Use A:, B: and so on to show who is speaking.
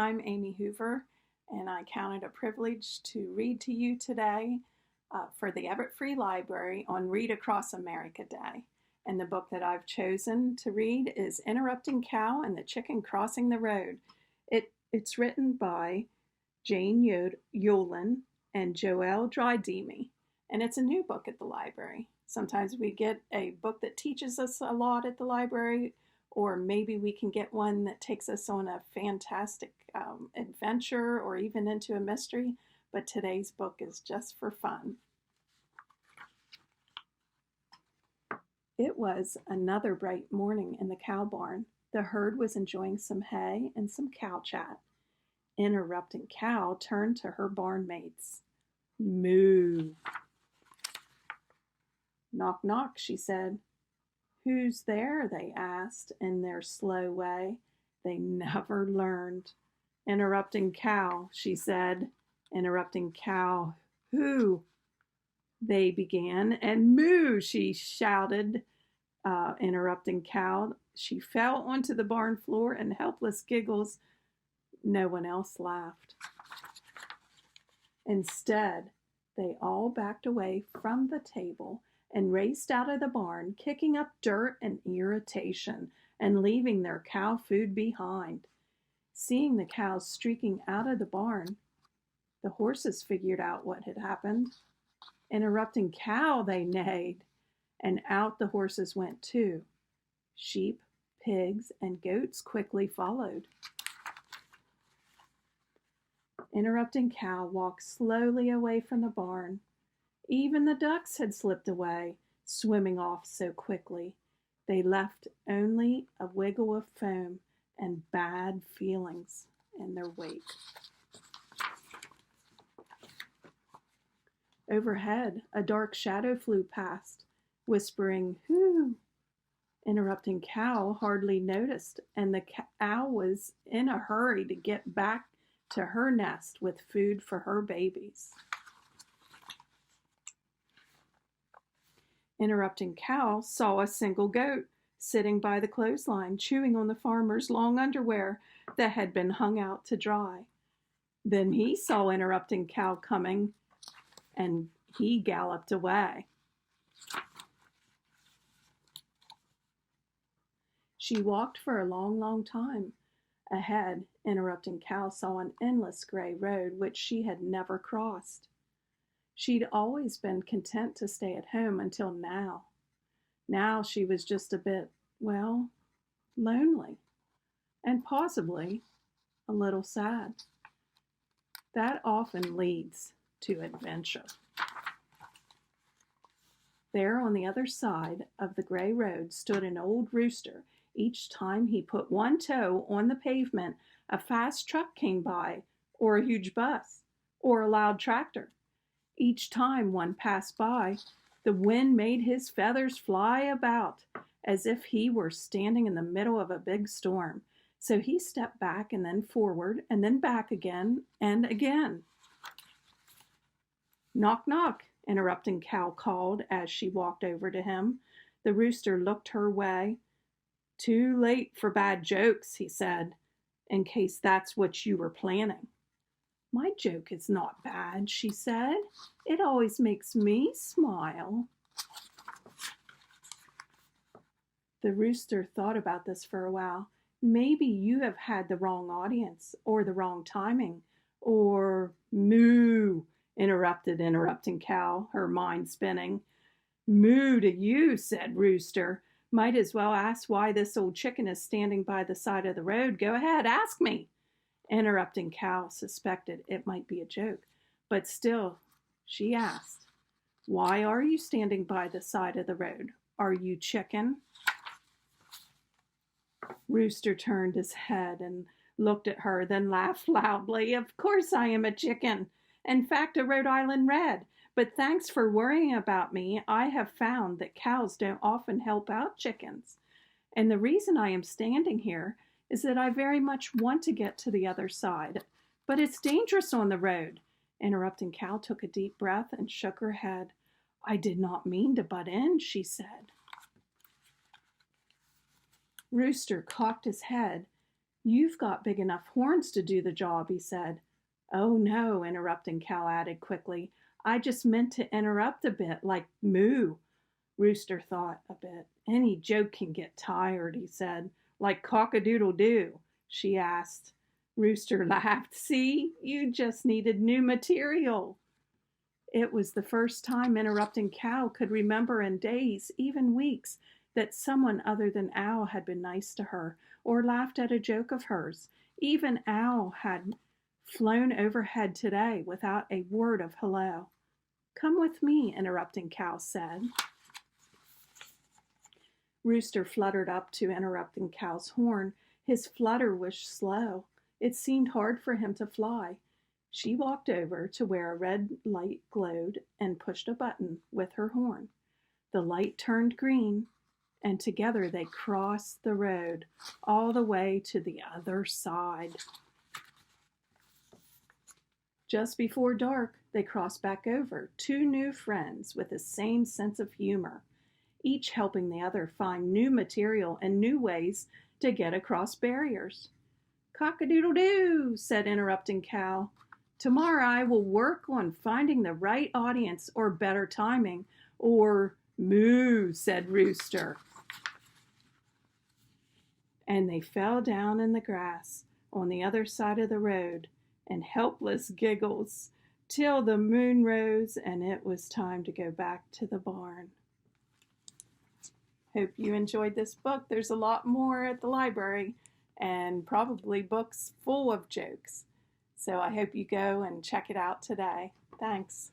A: I'm Amy Hoover, and I count it a privilege to read to you today for the Everett Free Library on Read Across America Day. And the book that I've chosen to read is Interrupting Cow and the Chicken Crossing the Road. It's written by Jane Yolen and Joelle Dry-Demy, and it's a new book at the library. Sometimes we get a book that teaches us a lot at the library, or maybe we can get one that takes us on a fantastic adventure or even into a mystery, but today's book is just for fun. It was another bright morning in the cow barn. The herd was enjoying some hay and some cow chat. Interrupting Cow turned to her barn mates. Moo. Knock, knock, she said. Who's there? They asked in their slow way. They never learned. Interrupting Cow, she said. Interrupting Cow, who? They began, and moo, she shouted. Interrupting Cow, she fell onto the barn floor in helpless giggles. No one else laughed. Instead, they all backed away from the table and raced out of the barn, kicking up dirt and irritation and leaving their cow food behind. Seeing the cows streaking out of the barn, the horses figured out what had happened. Interrupting Cow, they neighed, and out the horses went too. Sheep, pigs, and goats quickly followed. Interrupting Cow walked slowly away from the barn. Even the ducks had slipped away, swimming off so quickly. They left only a wiggle of foam and bad feelings in their wake. Overhead, a dark shadow flew past, whispering, "Whoo!" Interrupting Cow hardly noticed, and the cow was in a hurry to get back to her nest with food for her babies. Interrupting Cow saw a single goat sitting by the clothesline, chewing on the farmer's long underwear that had been hung out to dry. Then he saw Interrupting Cow coming, and he galloped away. She walked for a long, long time. Ahead, Interrupting Cow saw an endless gray road which she had never crossed. She'd always been content to stay at home until now. Now she was just a bit, lonely, and possibly a little sad. That often leads to adventure. There on the other side of the gray road stood an old rooster. Each time he put one toe on the pavement, a fast truck came by, or a huge bus, or a loud tractor. Each time one passed by, the wind made his feathers fly about as if he were standing in the middle of a big storm. So he stepped back and then forward and then back again and again. Knock, knock, Interrupting Cow called as she walked over to him. The rooster looked her way. Too late for bad jokes, he said, in case that's what you were planning. My joke is not bad, she said. It always makes me smile. The rooster thought about this for a while. Maybe you have had the wrong audience, or the wrong timing, or moo, Interrupting Cow, her mind spinning. Moo to you, said Rooster. Might as well ask why this old chicken is standing by the side of the road. Go ahead, ask me. Interrupting Cow suspected it might be a joke, but still, she asked, why are you standing by the side of the road? Are you chicken? Rooster turned his head and looked at her, then laughed loudly. Of course I am a chicken. In fact, a Rhode Island Red. But thanks for worrying about me. I have found that cows don't often help out chickens. And the reason I am standing here is that I very much want to get to the other side. But it's dangerous on the road. Interrupting Cow took a deep breath and shook her head. I did not mean to butt in, she said. Rooster cocked his head "You've got big enough horns to do the job," he said. "Oh, no," interrupting Cow added quickly. "I just meant to interrupt a bit, like moo." Rooster thought a bit. "Any joke can get tired," he said. "Like cock-a-doodle-doo?" she asked. Rooster laughed. "See, you just needed new material." It was the first time Interrupting Cow could remember in days, even weeks, that someone other than Owl had been nice to her or laughed at a joke of hers. Even Owl had flown overhead today without a word of hello. "Come with me," Interrupting Cow said. Rooster fluttered up to Interrupting Cow's horn. His flutter was slow. It seemed hard for him to fly. She walked over to where a red light glowed and pushed a button with her horn. The light turned green, and together they crossed the road all the way to the other side. Just before dark, they crossed back over, two new friends with the same sense of humor, each helping the other find new material and new ways to get across barriers. "Cock-a-doodle-doo," said Interrupting Cow. "Tomorrow I will work on finding the right audience or better timing." Or "Moo," said Rooster. And they fell down in the grass on the other side of the road and helpless giggles till the moon rose and it was time to go back to the barn. Hope you enjoyed this book. There's a lot more at the library and probably books full of jokes. So I hope you go and check it out today. Thanks.